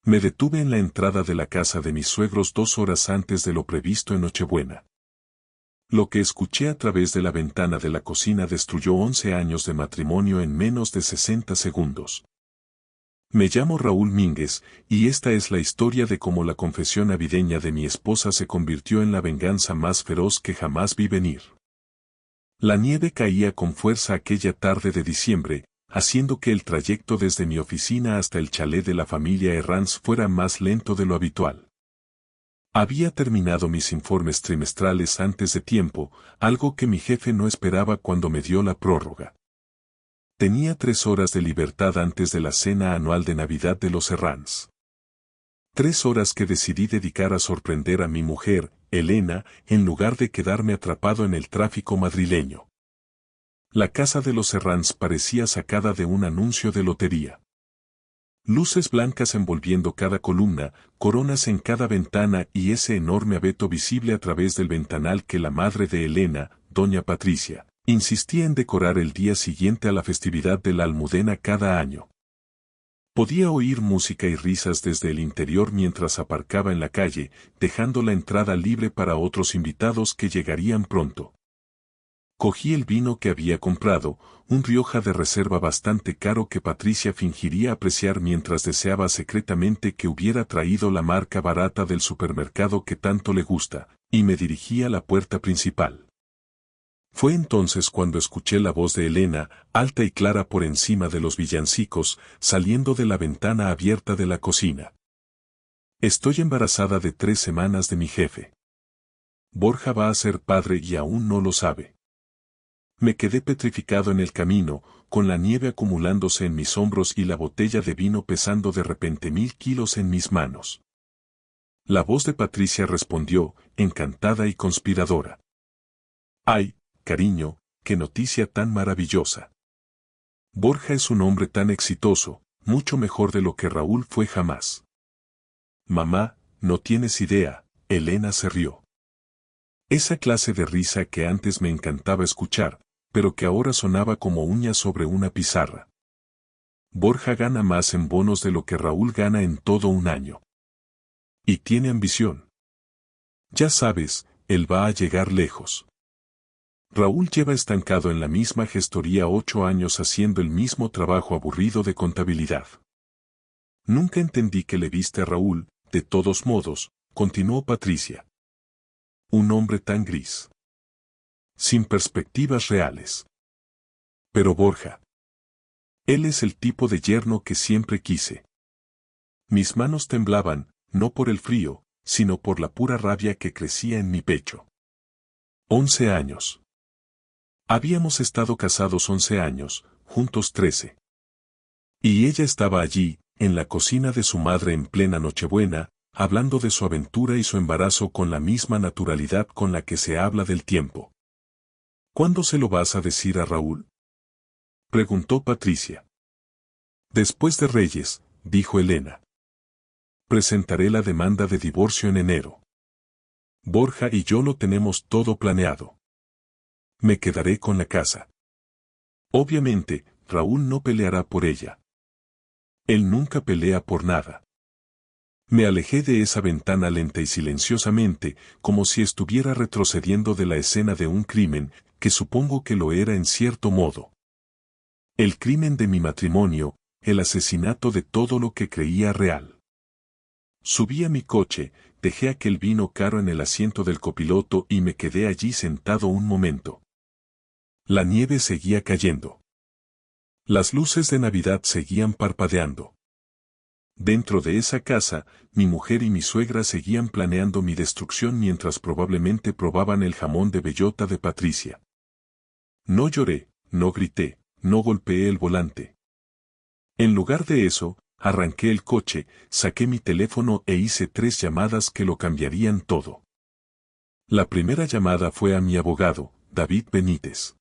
Me detuve en la entrada de la casa de mis suegros 2 horas antes de lo previsto en Nochebuena. Lo que escuché a través de la ventana de la cocina destruyó 11 años de matrimonio en menos de 60 segundos. Me llamo Raúl Mínguez, y esta es la historia de cómo la confesión navideña de mi esposa se convirtió en la venganza más feroz que jamás vi venir. La nieve caía con fuerza aquella tarde de diciembre, haciendo que el trayecto desde mi oficina hasta el chalet de la familia Herranz fuera más lento de lo habitual. Había terminado mis informes trimestrales antes de tiempo, algo que mi jefe no esperaba cuando me dio la prórroga. Tenía 3 horas de libertad antes de la cena anual de Navidad de los Herranz. 3 horas que decidí dedicar a sorprender a mi mujer, Elena, en lugar de quedarme atrapado en el tráfico madrileño. La casa de los Herranz parecía sacada de un anuncio de lotería. Luces blancas envolviendo cada columna, coronas en cada ventana y ese enorme abeto visible a través del ventanal que la madre de Elena, doña Patricia, insistía en decorar el día siguiente a la festividad de la Almudena cada año. Podía oír música y risas desde el interior mientras aparcaba en la calle, dejando la entrada libre para otros invitados que llegarían pronto. Cogí el vino que había comprado, un Rioja de reserva bastante caro que Patricia fingiría apreciar mientras deseaba secretamente que hubiera traído la marca barata del supermercado que tanto le gusta, y me dirigí a la puerta principal. Fue entonces cuando escuché la voz de Elena, alta y clara por encima de los villancicos, saliendo de la ventana abierta de la cocina. Estoy embarazada de 3 semanas de mi jefe. Borja va a ser padre y aún no lo sabe. Me quedé petrificado en el camino, con la nieve acumulándose en mis hombros y la botella de vino pesando de repente 1000 kilos en mis manos. La voz de Patricia respondió, encantada y conspiradora. ¡Ay, cariño, qué noticia tan maravillosa! Borja es un hombre tan exitoso, mucho mejor de lo que Raúl fue jamás. Mamá, no tienes idea, Elena se rió. Esa clase de risa que antes me encantaba escuchar, pero que ahora sonaba como uñas sobre una pizarra. Borja gana más en bonos de lo que Raúl gana en todo un año. Y tiene ambición. Ya sabes, él va a llegar lejos. Raúl lleva estancado en la misma gestoría 8 años haciendo el mismo trabajo aburrido de contabilidad. Nunca entendí que le viste a Raúl, de todos modos, continuó Patricia. Un hombre tan gris. Sin perspectivas reales. Pero Borja. Él es el tipo de yerno que siempre quise. Mis manos temblaban, no por el frío, sino por la pura rabia que crecía en mi pecho. 11 años. Habíamos estado casados 11 años, juntos 13. Y ella estaba allí, en la cocina de su madre en plena Nochebuena, hablando de su aventura y su embarazo con la misma naturalidad con la que se habla del tiempo. ¿Cuándo se lo vas a decir a Raúl?, preguntó Patricia. Después de Reyes, dijo Elena. Presentaré la demanda de divorcio en enero. Borja y yo lo tenemos todo planeado. Me quedaré con la casa. Obviamente, Raúl no peleará por ella. Él nunca pelea por nada. Me alejé de esa ventana lenta y silenciosamente, como si estuviera retrocediendo de la escena de un crimen, que supongo que lo era en cierto modo. El crimen de mi matrimonio, el asesinato de todo lo que creía real. Subí a mi coche, dejé aquel vino caro en el asiento del copiloto y me quedé allí sentado un momento. La nieve seguía cayendo. Las luces de Navidad seguían parpadeando. Dentro de esa casa, mi mujer y mi suegra seguían planeando mi destrucción mientras probablemente probaban el jamón de bellota de Patricia. No lloré, no grité, no golpeé el volante. En lugar de eso, arranqué el coche, saqué mi teléfono e hice 3 llamadas que lo cambiarían todo. La primera llamada fue a mi abogado, David Benítez.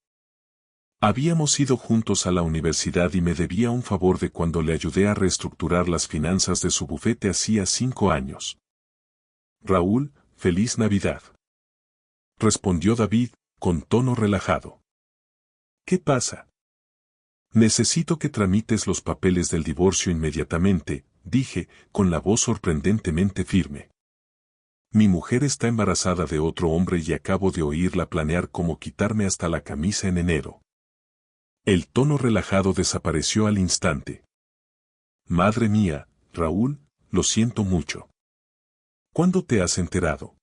Habíamos ido juntos a la universidad y me debía un favor de cuando le ayudé a reestructurar las finanzas de su bufete hacía 5 años. Raúl, feliz Navidad. Respondió David, con tono relajado. ¿Qué pasa? Necesito que tramites los papeles del divorcio inmediatamente, dije, con la voz sorprendentemente firme. Mi mujer está embarazada de otro hombre y acabo de oírla planear cómo quitarme hasta la camisa en enero. El tono relajado desapareció al instante. Madre mía, Raúl, lo siento mucho. ¿Cuándo te has enterado?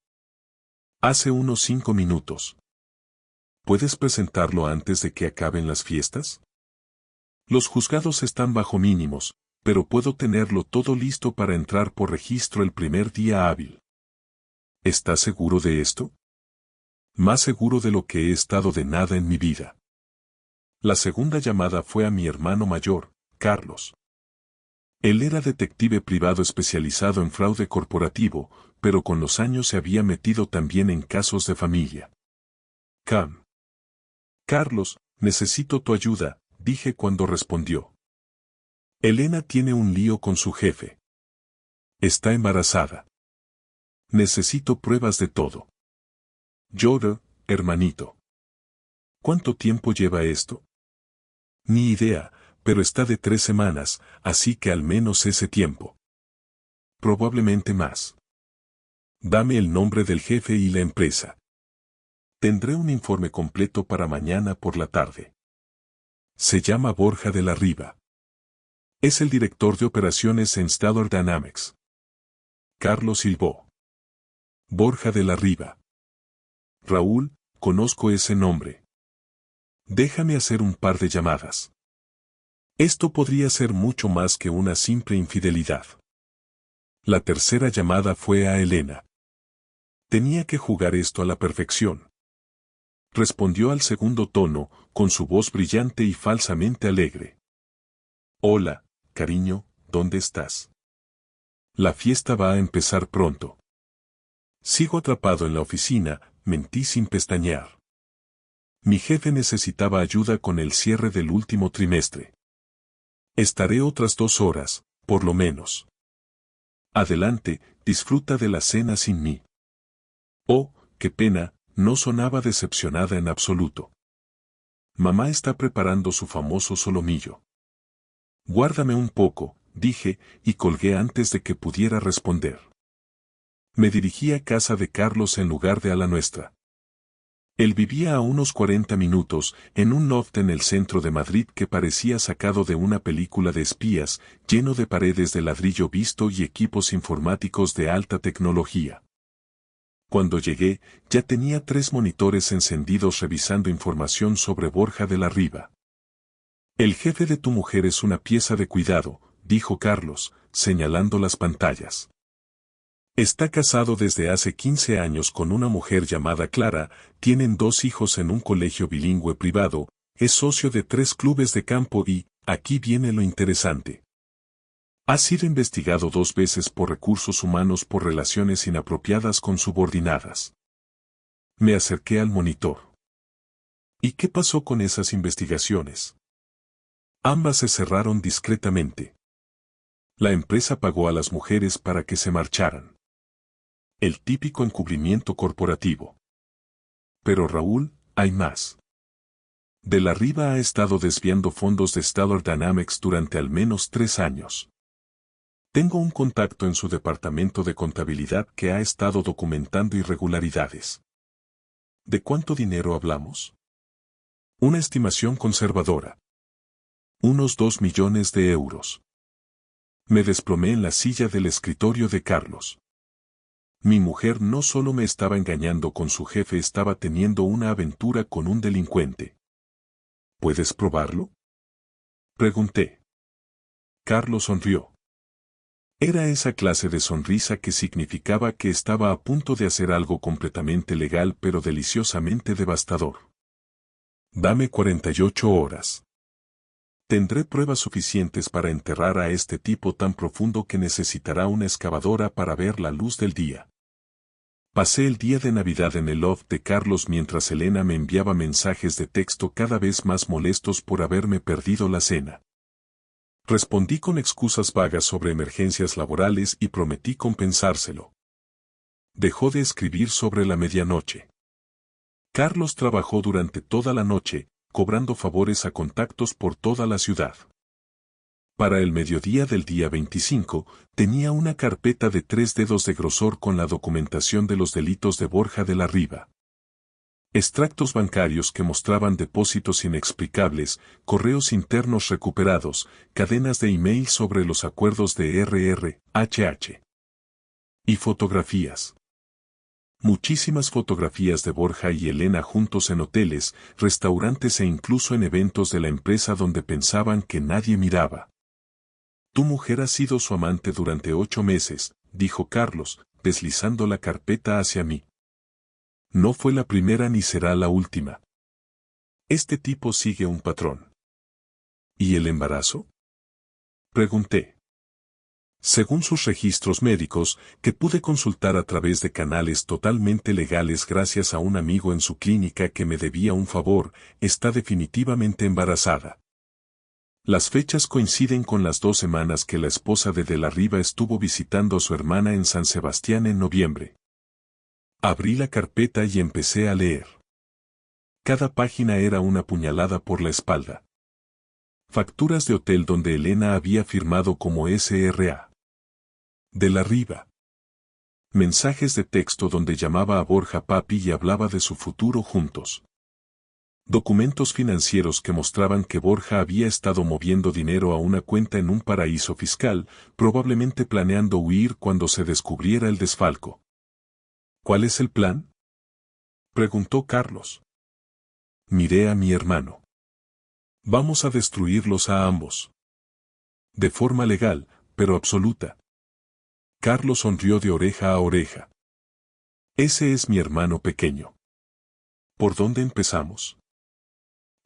Hace unos 5 minutos. ¿Puedes presentarlo antes de que acaben las fiestas? Los juzgados están bajo mínimos, pero puedo tenerlo todo listo para entrar por registro el primer día hábil. ¿Estás seguro de esto? Más seguro de lo que he estado de nada en mi vida. La segunda llamada fue a mi hermano mayor, Carlos. Él era detective privado especializado en fraude corporativo, pero con los años se había metido también en casos de familia. Carlos, necesito tu ayuda, dije cuando respondió. Elena tiene un lío con su jefe. Está embarazada. Necesito pruebas de todo. Llora, hermanito. ¿Cuánto tiempo lleva esto? Ni idea, pero está de 3 semanas, así que al menos ese tiempo. Probablemente más. Dame el nombre del jefe y la empresa. Tendré un informe completo para mañana por la tarde. Se llama Borja de la Riva. Es el director de operaciones en Stellar Dynamics. Carlos silbó. Borja de la Riva. Raúl, conozco ese nombre. Déjame hacer un par de llamadas. Esto podría ser mucho más que una simple infidelidad. La tercera llamada fue a Elena. Tenía que jugar esto a la perfección. Respondió al segundo tono, con su voz brillante y falsamente alegre. Hola, cariño, ¿dónde estás? La fiesta va a empezar pronto. Sigo atrapado en la oficina, mentí sin pestañear. Mi jefe necesitaba ayuda con el cierre del último trimestre. Estaré otras 2 horas, por lo menos. Adelante, disfruta de la cena sin mí. Oh, qué pena, no sonaba decepcionada en absoluto. Mamá está preparando su famoso solomillo. Guárdame un poco, dije, y colgué antes de que pudiera responder. Me dirigí a casa de Carlos en lugar de a la nuestra. Él vivía a unos 40 minutos, en un loft en el centro de Madrid que parecía sacado de una película de espías, lleno de paredes de ladrillo visto y equipos informáticos de alta tecnología. Cuando llegué, ya tenía 3 monitores encendidos revisando información sobre Borja de la Riva. El jefe de tu mujer es una pieza de cuidado, dijo Carlos, señalando las pantallas. Está casado desde hace 15 años con una mujer llamada Clara, tienen 2 hijos en un colegio bilingüe privado, es socio de 3 clubes de campo y, aquí viene lo interesante. Ha sido investigado 2 veces por recursos humanos por relaciones inapropiadas con subordinadas. Me acerqué al monitor. ¿Y qué pasó con esas investigaciones? Ambas se cerraron discretamente. La empresa pagó a las mujeres para que se marcharan. El típico encubrimiento corporativo. Pero Raúl, hay más. De la Riva ha estado desviando fondos de Stellar Dynamics durante al menos 3 años. Tengo un contacto en su departamento de contabilidad que ha estado documentando irregularidades. ¿De cuánto dinero hablamos? Una estimación conservadora. Unos 2 millones de euros. Me desplomé en la silla del escritorio de Carlos. Mi mujer no solo me estaba engañando con su jefe, estaba teniendo una aventura con un delincuente. ¿Puedes probarlo? Pregunté. Carlos sonrió. Era esa clase de sonrisa que significaba que estaba a punto de hacer algo completamente legal pero deliciosamente devastador. Dame 48 horas. Tendré pruebas suficientes para enterrar a este tipo tan profundo que necesitará una excavadora para ver la luz del día. Pasé el día de Navidad en el loft de Carlos mientras Elena me enviaba mensajes de texto cada vez más molestos por haberme perdido la cena. Respondí con excusas vagas sobre emergencias laborales y prometí compensárselo. Dejó de escribir sobre la medianoche. Carlos trabajó durante toda la noche, cobrando favores a contactos por toda la ciudad. Para el mediodía del día 25, tenía una carpeta de 3 dedos de grosor con la documentación de los delitos de Borja de la Riva. Extractos bancarios que mostraban depósitos inexplicables, correos internos recuperados, cadenas de email sobre los acuerdos de RRHH. Y fotografías. Muchísimas fotografías de Borja y Elena juntos en hoteles, restaurantes e incluso en eventos de la empresa donde pensaban que nadie miraba. Tu mujer ha sido su amante durante 8 meses, dijo Carlos, deslizando la carpeta hacia mí. No fue la primera ni será la última. Este tipo sigue un patrón. ¿Y el embarazo? Pregunté. Según sus registros médicos, que pude consultar a través de canales totalmente legales gracias a un amigo en su clínica que me debía un favor, está definitivamente embarazada. Las fechas coinciden con las 2 semanas que la esposa de la Riva estuvo visitando a su hermana en San Sebastián en noviembre. Abrí la carpeta y empecé a leer. Cada página era una puñalada por la espalda. Facturas de hotel donde Elena había firmado como SRA. De la Riva. Mensajes de texto donde llamaba a Borja papi y hablaba de su futuro juntos. Documentos financieros que mostraban que Borja había estado moviendo dinero a una cuenta en un paraíso fiscal, probablemente planeando huir cuando se descubriera el desfalco. ¿Cuál es el plan? Preguntó Carlos. Miré a mi hermano. Vamos a destruirlos a ambos. De forma legal, pero absoluta. Carlos sonrió de oreja a oreja. Ese es mi hermano pequeño. ¿Por dónde empezamos?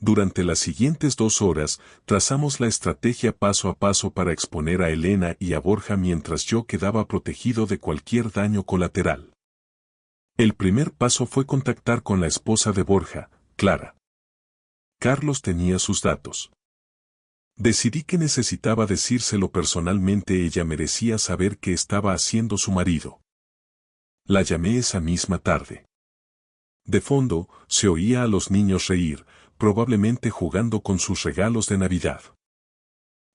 Durante las siguientes 2 horas, trazamos la estrategia paso a paso para exponer a Elena y a Borja mientras yo quedaba protegido de cualquier daño colateral. El primer paso fue contactar con la esposa de Borja, Clara. Carlos tenía sus datos. Decidí que necesitaba decírselo personalmente, ella merecía saber qué estaba haciendo su marido. La llamé esa misma tarde. De fondo, se oía a los niños reír, probablemente jugando con sus regalos de Navidad.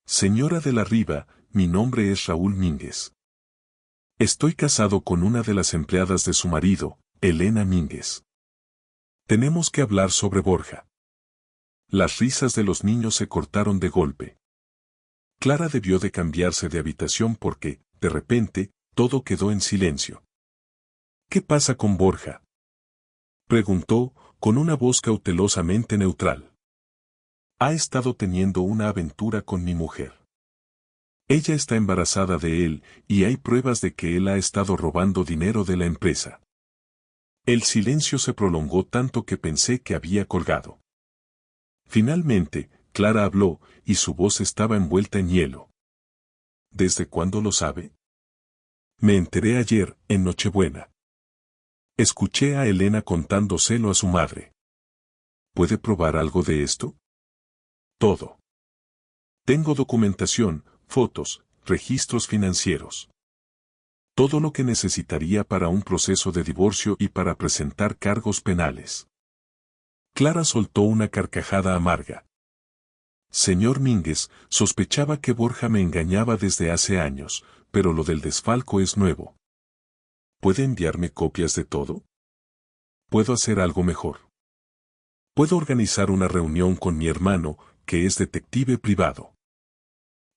Señora de la Riva, mi nombre es Raúl Mínguez. Estoy casado con una de las empleadas de su marido, Elena Mínguez. Tenemos que hablar sobre Borja. Las risas de los niños se cortaron de golpe. Clara debió de cambiarse de habitación porque, de repente, todo quedó en silencio. ¿Qué pasa con Borja?, preguntó, con una voz cautelosamente neutral. Ha estado teniendo una aventura con mi mujer. Ella está embarazada de él, y hay pruebas de que él ha estado robando dinero de la empresa. El silencio se prolongó tanto que pensé que había colgado. Finalmente, Clara habló, y su voz estaba envuelta en hielo. ¿Desde cuándo lo sabe? Me enteré ayer, en Nochebuena. Escuché a Elena contándoselo a su madre. ¿Puede probar algo de esto? Todo. Tengo documentación, fotos, registros financieros. Todo lo que necesitaría para un proceso de divorcio y para presentar cargos penales. Clara soltó una carcajada amarga. Señor Mínguez, sospechaba que Borja me engañaba desde hace años, pero lo del desfalco es nuevo. ¿Puede enviarme copias de todo? Puedo hacer algo mejor. Puedo organizar una reunión con mi hermano, que es detective privado.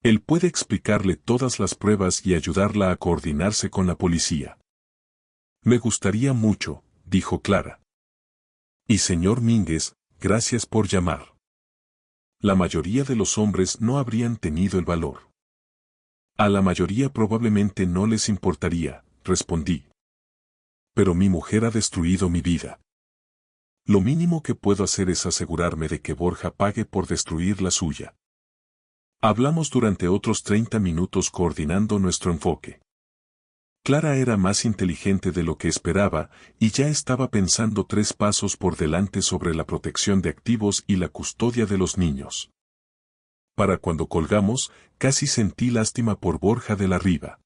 Él puede explicarle todas las pruebas y ayudarla a coordinarse con la policía. Me gustaría mucho, dijo Clara. Y señor Mínguez, gracias por llamar. La mayoría de los hombres no habrían tenido el valor. A la mayoría probablemente no les importaría, respondí. Pero mi mujer ha destruido mi vida. Lo mínimo que puedo hacer es asegurarme de que Borja pague por destruir la suya. Hablamos durante otros 30 minutos coordinando nuestro enfoque. Clara era más inteligente de lo que esperaba, y ya estaba pensando 3 pasos por delante sobre la protección de activos y la custodia de los niños. Para cuando colgamos, casi sentí lástima por Borja de la Riva.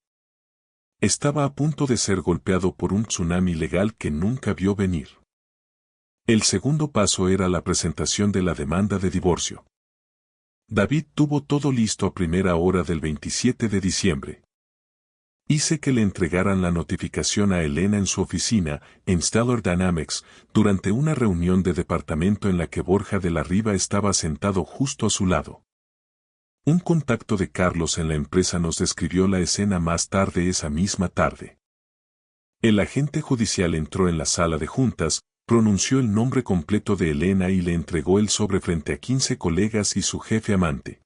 Estaba a punto de ser golpeado por un tsunami legal que nunca vio venir. El segundo paso era la presentación de la demanda de divorcio. David tuvo todo listo a primera hora del 27 de diciembre. Hice que le entregaran la notificación a Elena en su oficina, en Stellar Dynamics, durante una reunión de departamento en la que Borja de la Riva estaba sentado justo a su lado. Un contacto de Carlos en la empresa nos describió la escena más tarde esa misma tarde. El agente judicial entró en la sala de juntas, pronunció el nombre completo de Elena y le entregó el sobre frente a 15 colegas y su jefe amante.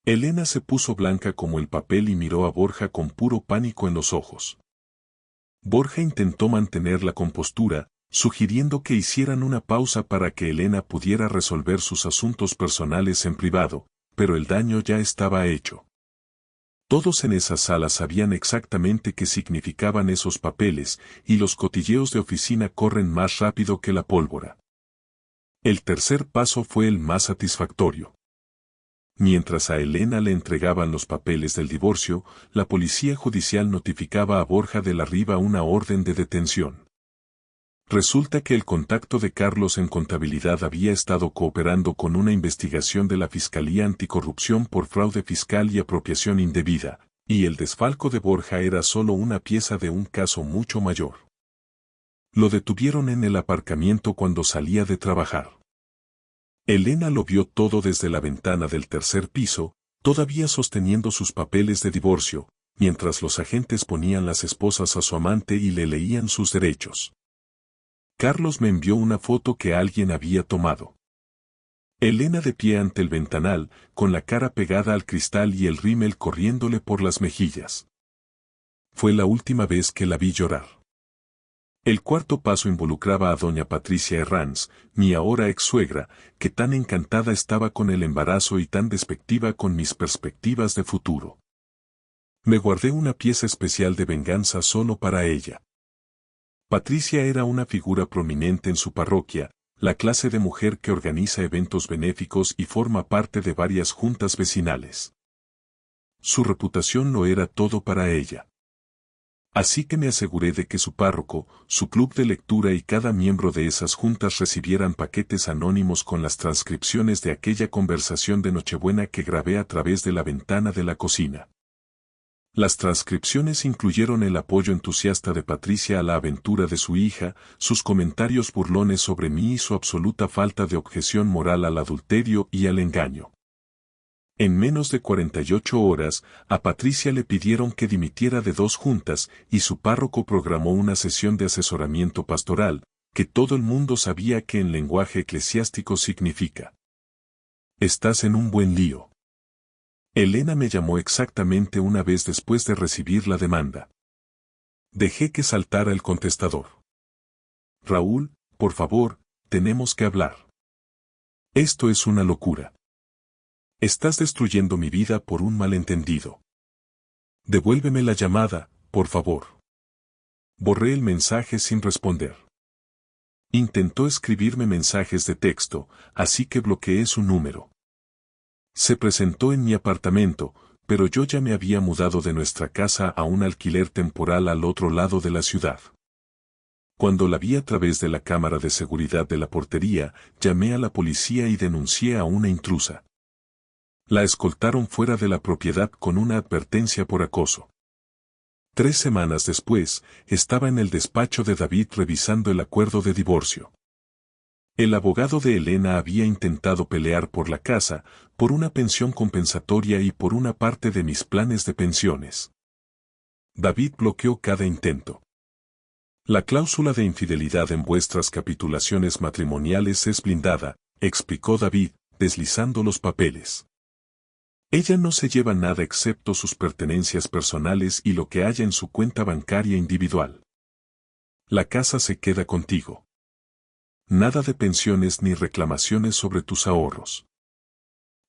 Elena se puso blanca como el papel y miró a Borja con puro pánico en los ojos. Borja intentó mantener la compostura, sugiriendo que hicieran una pausa para que Elena pudiera resolver sus asuntos personales en privado, pero el daño ya estaba hecho. Todos en esa sala sabían exactamente qué significaban esos papeles, y los cotilleos de oficina corren más rápido que la pólvora. El tercer paso fue el más satisfactorio. Mientras a Elena le entregaban los papeles del divorcio, la policía judicial notificaba a Borja de la Riva una orden de detención. Resulta que el contacto de Carlos en contabilidad había estado cooperando con una investigación de la Fiscalía Anticorrupción por fraude fiscal y apropiación indebida, y el desfalco de Borja era solo una pieza de un caso mucho mayor. Lo detuvieron en el aparcamiento cuando salía de trabajar. Elena lo vio todo desde la ventana del tercer piso, todavía sosteniendo sus papeles de divorcio, mientras los agentes ponían las esposas a su amante y le leían sus derechos. Carlos me envió una foto que alguien había tomado. Elena de pie ante el ventanal, con la cara pegada al cristal y el rímel corriéndole por las mejillas. Fue la última vez que la vi llorar. El cuarto paso involucraba a doña Patricia Herranz, mi ahora ex-suegra, que tan encantada estaba con el embarazo y tan despectiva con mis perspectivas de futuro. Me guardé una pieza especial de venganza solo para ella. Patricia era una figura prominente en su parroquia, la clase de mujer que organiza eventos benéficos y forma parte de varias juntas vecinales. Su reputación lo era todo para ella. Así que me aseguré de que su párroco, su club de lectura y cada miembro de esas juntas recibieran paquetes anónimos con las transcripciones de aquella conversación de Nochebuena que grabé a través de la ventana de la cocina. Las transcripciones incluyeron el apoyo entusiasta de Patricia a la aventura de su hija, sus comentarios burlones sobre mí y su absoluta falta de objeción moral al adulterio y al engaño. En menos de 48 horas, a Patricia le pidieron que dimitiera de 2 juntas y su párroco programó una sesión de asesoramiento pastoral, que todo el mundo sabía que en lenguaje eclesiástico significa: estás en un buen lío. Elena me llamó exactamente una vez después de recibir la demanda. Dejé que saltara el contestador. Raúl, por favor, tenemos que hablar. Esto es una locura. Estás destruyendo mi vida por un malentendido. Devuélveme la llamada, por favor. Borré el mensaje sin responder. Intentó escribirme mensajes de texto, así que bloqueé su número. Se presentó en mi apartamento, pero yo ya me había mudado de nuestra casa a un alquiler temporal al otro lado de la ciudad. Cuando la vi a través de la cámara de seguridad de la portería, llamé a la policía y denuncié a una intrusa. La escoltaron fuera de la propiedad con una advertencia por acoso. 3 semanas después, estaba en el despacho de David revisando el acuerdo de divorcio. El abogado de Elena había intentado pelear por la casa, por una pensión compensatoria y por una parte de mis planes de pensiones. David bloqueó cada intento. La cláusula de infidelidad en vuestras capitulaciones matrimoniales es blindada, explicó David, deslizando los papeles. Ella no se lleva nada excepto sus pertenencias personales y lo que haya en su cuenta bancaria individual. La casa se queda contigo. Nada de pensiones ni reclamaciones sobre tus ahorros.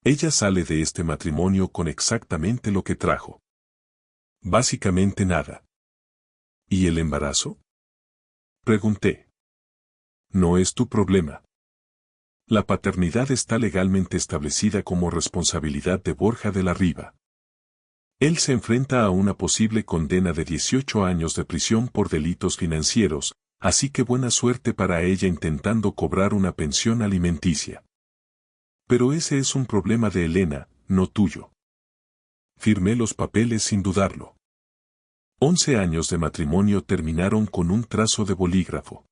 Ella sale de este matrimonio con exactamente lo que trajo. Básicamente nada. ¿Y el embarazo? Pregunté. No es tu problema. La paternidad está legalmente establecida como responsabilidad de Borja de la Riva. Él se enfrenta a una posible condena de 18 años de prisión por delitos financieros, así que buena suerte para ella intentando cobrar una pensión alimenticia. Pero ese es un problema de Elena, no tuyo. Firmé los papeles sin dudarlo. 11 años de matrimonio terminaron con un trazo de bolígrafo.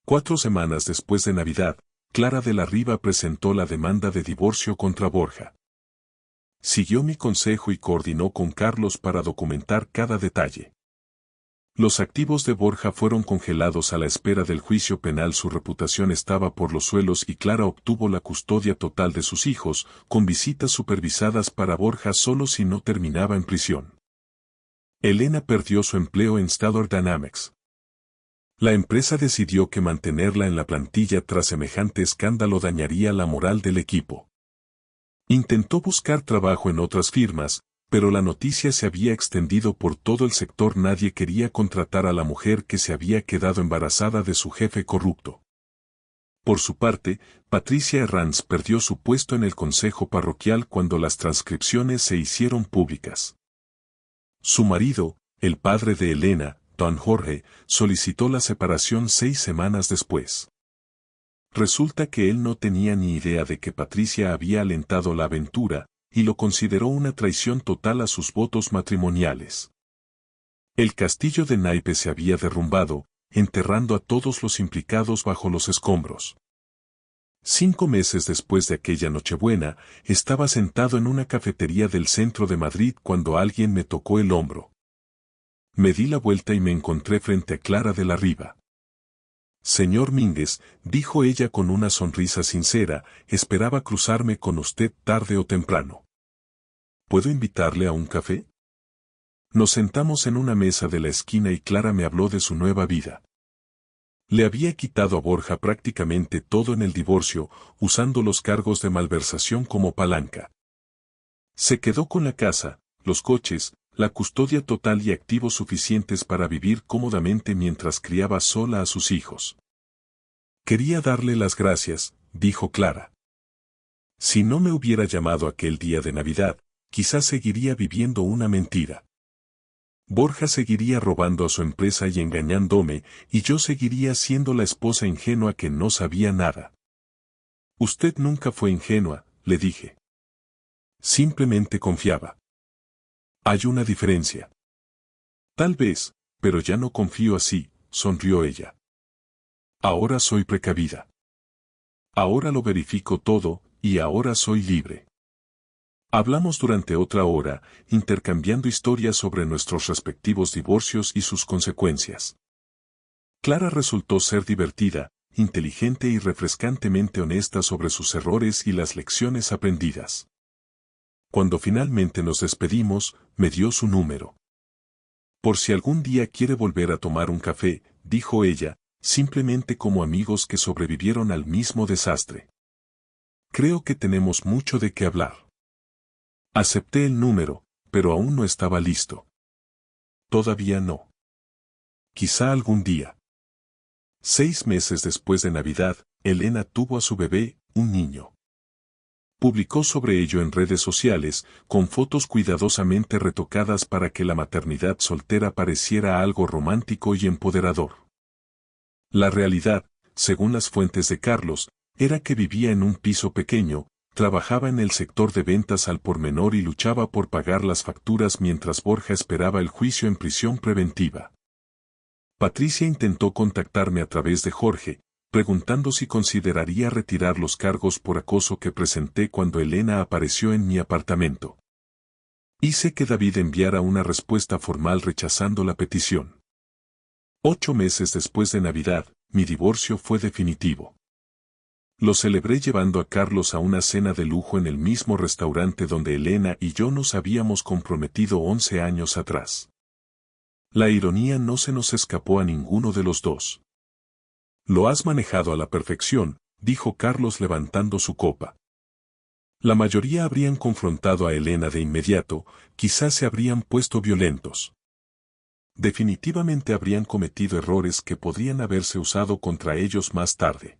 4 semanas después de Navidad, Clara de la Riva presentó la demanda de divorcio contra Borja. Siguió mi consejo y coordinó con Carlos para documentar cada detalle. Los activos de Borja fueron congelados a la espera del juicio penal. Su reputación estaba por los suelos y Clara obtuvo la custodia total de sus hijos, con visitas supervisadas para Borja solo si no terminaba en prisión. Elena perdió su empleo en Stellar Dynamics. La empresa decidió que mantenerla en la plantilla tras semejante escándalo dañaría la moral del equipo. Intentó buscar trabajo en otras firmas, pero la noticia se había extendido por todo el sector. Nadie quería contratar a la mujer que se había quedado embarazada de su jefe corrupto. Por su parte, Patricia Herranz perdió su puesto en el consejo parroquial cuando las transcripciones se hicieron públicas. Su marido, el padre de Elena, don Jorge, solicitó la separación 6 semanas después. Resulta que él no tenía ni idea de que Patricia había alentado la aventura, y lo consideró una traición total a sus votos matrimoniales. El castillo de naipes se había derrumbado, enterrando a todos los implicados bajo los escombros. 5 meses después de aquella Nochebuena, estaba sentado en una cafetería del centro de Madrid cuando alguien me tocó el hombro. Me di la vuelta y me encontré frente a Clara de la Riva. Señor Mínguez, dijo ella con una sonrisa sincera, esperaba cruzarme con usted tarde o temprano. ¿Puedo invitarle a un café? Nos sentamos en una mesa de la esquina y Clara me habló de su nueva vida. Le había quitado a Borja prácticamente todo en el divorcio, usando los cargos de malversación como palanca. Se quedó con la casa, los coches, la custodia total y activos suficientes para vivir cómodamente mientras criaba sola a sus hijos. Quería darle las gracias, dijo Clara. Si no me hubiera llamado aquel día de Navidad, quizás seguiría viviendo una mentira. Borja seguiría robando a su empresa y engañándome, y yo seguiría siendo la esposa ingenua que no sabía nada. Usted nunca fue ingenua, le dije. Simplemente confiaba. Hay una diferencia. Tal vez, pero ya no confío así, sonrió ella. Ahora soy precavida. Ahora lo verifico todo, y ahora soy libre. Hablamos durante otra hora, intercambiando historias sobre nuestros respectivos divorcios y sus consecuencias. Clara resultó ser divertida, inteligente y refrescantemente honesta sobre sus errores y las lecciones aprendidas. Cuando finalmente nos despedimos, me dio su número. Por si algún día quiere volver a tomar un café, dijo ella, simplemente como amigos que sobrevivieron al mismo desastre. Creo que tenemos mucho de qué hablar. Acepté el número, pero aún no estaba listo. Todavía no. Quizá algún día. 6 meses después de Navidad, Elena tuvo a su bebé, un niño. Publicó sobre ello en redes sociales, con fotos cuidadosamente retocadas para que la maternidad soltera pareciera algo romántico y empoderador. La realidad, según las fuentes de Carlos, era que vivía en un piso pequeño, trabajaba en el sector de ventas al por menor y luchaba por pagar las facturas mientras Borja esperaba el juicio en prisión preventiva. Patricia intentó contactarme a través de Jorge, preguntando si consideraría retirar los cargos por acoso que presenté cuando Elena apareció en mi apartamento. Hice que David enviara una respuesta formal rechazando la petición. 8 meses después de Navidad, mi divorcio fue definitivo. Lo celebré llevando a Carlos a una cena de lujo en el mismo restaurante donde Elena y yo nos habíamos comprometido 11 años atrás. La ironía no se nos escapó a ninguno de los dos. Lo has manejado a la perfección, dijo Carlos levantando su copa. La mayoría habrían confrontado a Elena de inmediato, quizás se habrían puesto violentos. Definitivamente habrían cometido errores que podrían haberse usado contra ellos más tarde.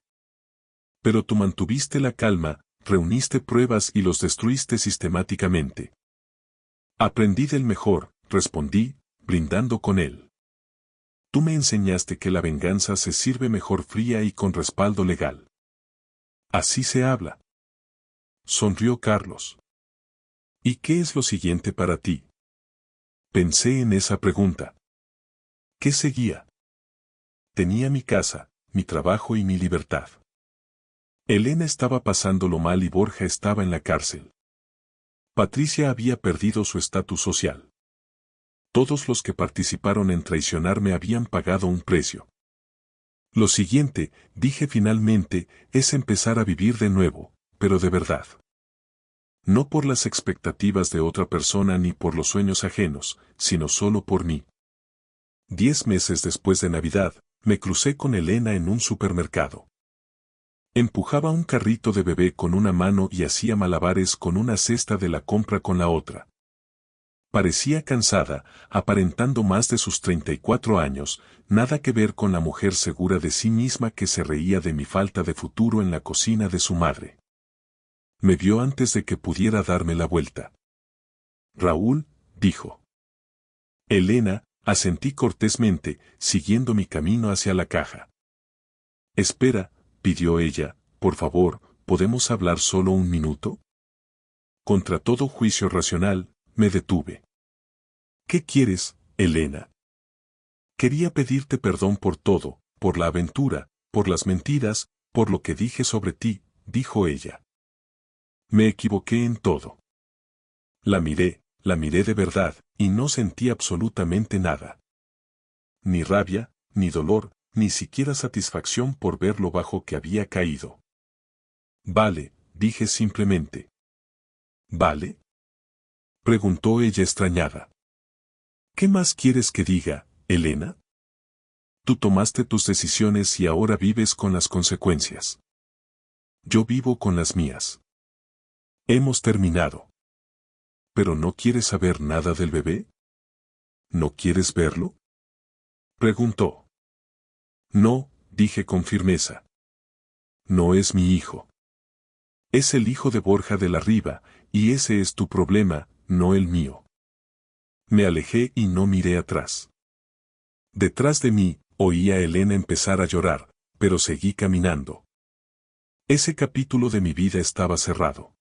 Pero tú mantuviste la calma, reuniste pruebas y los destruiste sistemáticamente. Aprendí del mejor, respondí, brindando con él. Tú me enseñaste que la venganza se sirve mejor fría y con respaldo legal. Así se habla. sonrió Carlos. ¿Y qué es lo siguiente para ti? Pensé en esa pregunta. ¿Qué seguía? Tenía mi casa, mi trabajo y mi libertad. Elena estaba pasándolo mal y Borja estaba en la cárcel. Patricia había perdido su estatus social. Todos los que participaron en traicionarme habían pagado un precio. Lo siguiente, dije finalmente, es empezar a vivir de nuevo, pero de verdad. No por las expectativas de otra persona ni por los sueños ajenos, sino solo por mí. 10 meses después de Navidad, me crucé con Elena en un supermercado. Empujaba un carrito de bebé con una mano y hacía malabares con una cesta de la compra con la otra. Parecía cansada, aparentando más de sus 34 años, nada que ver con la mujer segura de sí misma que se reía de mi falta de futuro en la cocina de su madre. Me vio antes de que pudiera darme la vuelta. Raúl, dijo. Elena, asentí cortésmente, siguiendo mi camino hacia la caja. Espera, pidió ella, por favor, ¿podemos hablar solo un minuto? Contra todo juicio racional, me detuve. ¿Qué quieres, Elena? Quería pedirte perdón por todo, por la aventura, por las mentiras, por lo que dije sobre ti, dijo ella. Me equivoqué en todo. La miré de verdad, y no sentí absolutamente nada. Ni rabia, ni dolor, ni siquiera satisfacción por ver lo bajo que había caído. Vale, dije simplemente. ¿Vale? Preguntó ella extrañada. ¿Qué más quieres que diga, Elena? Tú tomaste tus decisiones y ahora vives con las consecuencias. Yo vivo con las mías. Hemos terminado. ¿Pero no quieres saber nada del bebé? ¿No quieres verlo? Preguntó. No, dije con firmeza. No es mi hijo. Es el hijo de Borja de la Riva, y ese es tu problema, no el mío. Me alejé y no miré atrás. Detrás de mí, oí a Elena empezar a llorar, pero seguí caminando. Ese capítulo de mi vida estaba cerrado.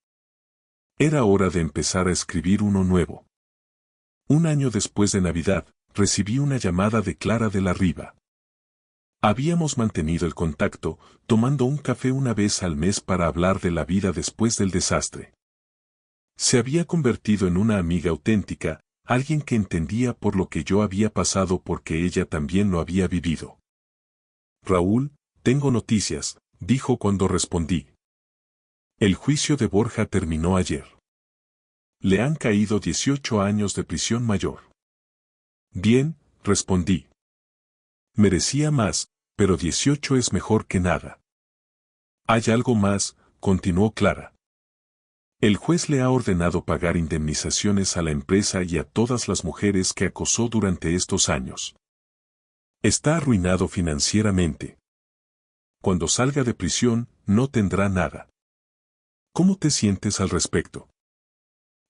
Era hora de empezar a escribir uno nuevo. Un año después de Navidad, recibí una llamada de Clara de la Riva. Habíamos mantenido el contacto, tomando un café una vez al mes para hablar de la vida después del desastre. Se había convertido en una amiga auténtica, alguien que entendía por lo que yo había pasado porque ella también lo había vivido. Raúl, tengo noticias, dijo cuando respondí. El juicio de Borja terminó ayer. Le han caído 18 años de prisión mayor. Bien, respondí. Merecía más, pero 18 es mejor que nada. Hay algo más, continuó Clara. El juez le ha ordenado pagar indemnizaciones a la empresa y a todas las mujeres que acosó durante estos años. Está arruinado financieramente. Cuando salga de prisión, no tendrá nada. ¿Cómo te sientes al respecto?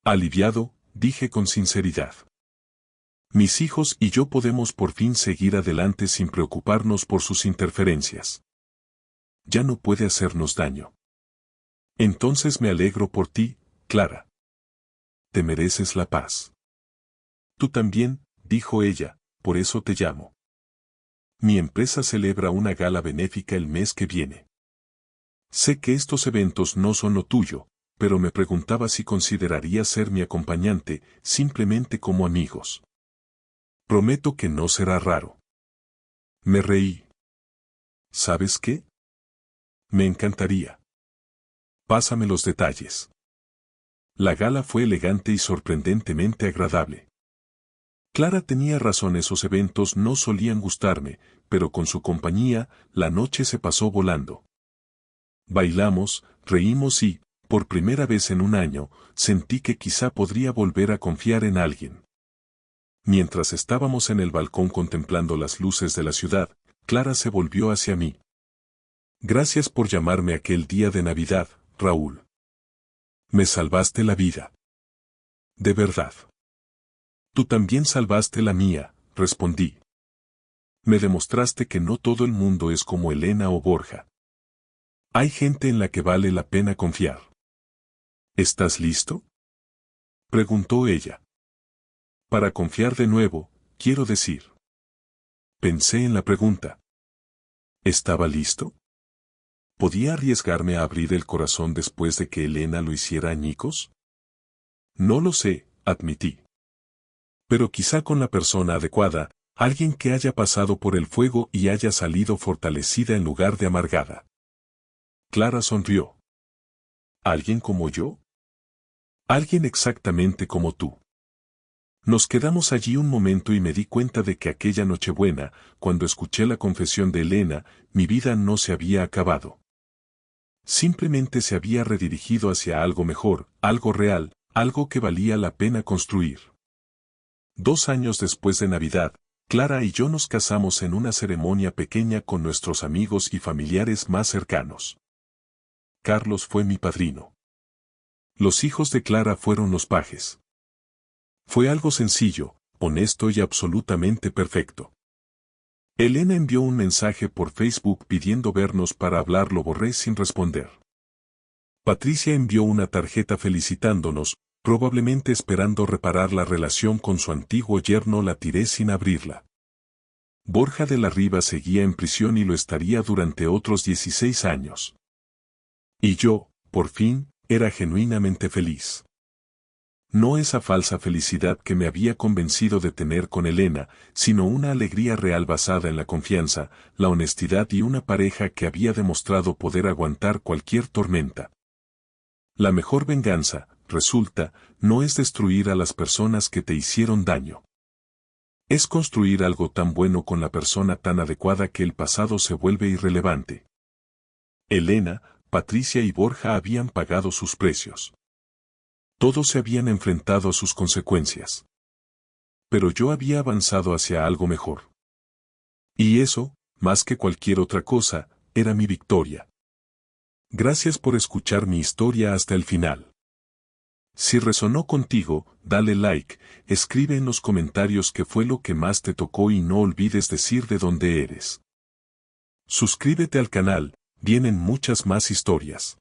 Aliviado, dije con sinceridad. Mis hijos y yo podemos por fin seguir adelante sin preocuparnos por sus interferencias. Ya no puede hacernos daño. Entonces me alegro por ti, Clara. Te mereces la paz. Tú también, dijo ella, por eso te llamo. Mi empresa celebra una gala benéfica el mes que viene. Sé que estos eventos no son lo tuyo, pero me preguntaba si considerarías ser mi acompañante, simplemente como amigos. Prometo que no será raro. Me reí. ¿Sabes qué? Me encantaría. Pásame los detalles. La gala fue elegante y sorprendentemente agradable. Clara tenía razón, esos eventos no solían gustarme, pero con su compañía, la noche se pasó volando. Bailamos, reímos y, por primera vez en un año, sentí que quizá podría volver a confiar en alguien. Mientras estábamos en el balcón contemplando las luces de la ciudad, Clara se volvió hacia mí. Gracias por llamarme aquel día de Navidad, Raúl. Me salvaste la vida. De verdad. Tú también salvaste la mía, respondí. Me demostraste que no todo el mundo es como Elena o Borja. Hay gente en la que vale la pena confiar. ¿Estás listo?, preguntó ella. Para confiar de nuevo, quiero decir. Pensé en la pregunta. ¿Estaba listo? ¿Podía arriesgarme a abrir el corazón después de que Elena lo hiciera añicos? No lo sé, admití. Pero quizá con la persona adecuada, alguien que haya pasado por el fuego y haya salido fortalecida en lugar de amargada. Clara sonrió. ¿Alguien como yo? Alguien exactamente como tú. Nos quedamos allí un momento y me di cuenta de que aquella Nochebuena, cuando escuché la confesión de Elena, mi vida no se había acabado. Simplemente se había redirigido hacia algo mejor, algo real, algo que valía la pena construir. 2 años después de Navidad, Clara y yo nos casamos en una ceremonia pequeña con nuestros amigos y familiares más cercanos. Carlos fue mi padrino. Los hijos de Clara fueron los pajes. Fue algo sencillo, honesto y absolutamente perfecto. Elena envió un mensaje por Facebook pidiendo vernos para hablar, lo borré sin responder. Patricia envió una tarjeta felicitándonos, probablemente esperando reparar la relación con su antiguo yerno, la tiré sin abrirla. Borja de la Riva seguía en prisión y lo estaría durante otros 16 años. Y yo, por fin, era genuinamente feliz. No esa falsa felicidad que me había convencido de tener con Elena, sino una alegría real basada en la confianza, la honestidad y una pareja que había demostrado poder aguantar cualquier tormenta. La mejor venganza, resulta, no es destruir a las personas que te hicieron daño. Es construir algo tan bueno con la persona tan adecuada que el pasado se vuelve irrelevante. Elena, Patricia y Borja habían pagado sus precios. Todos se habían enfrentado a sus consecuencias. Pero yo había avanzado hacia algo mejor. Y eso, más que cualquier otra cosa, era mi victoria. Gracias por escuchar mi historia hasta el final. Si resonó contigo, dale like, escribe en los comentarios qué fue lo que más te tocó y no olvides decir de dónde eres. Suscríbete al canal, vienen muchas más historias.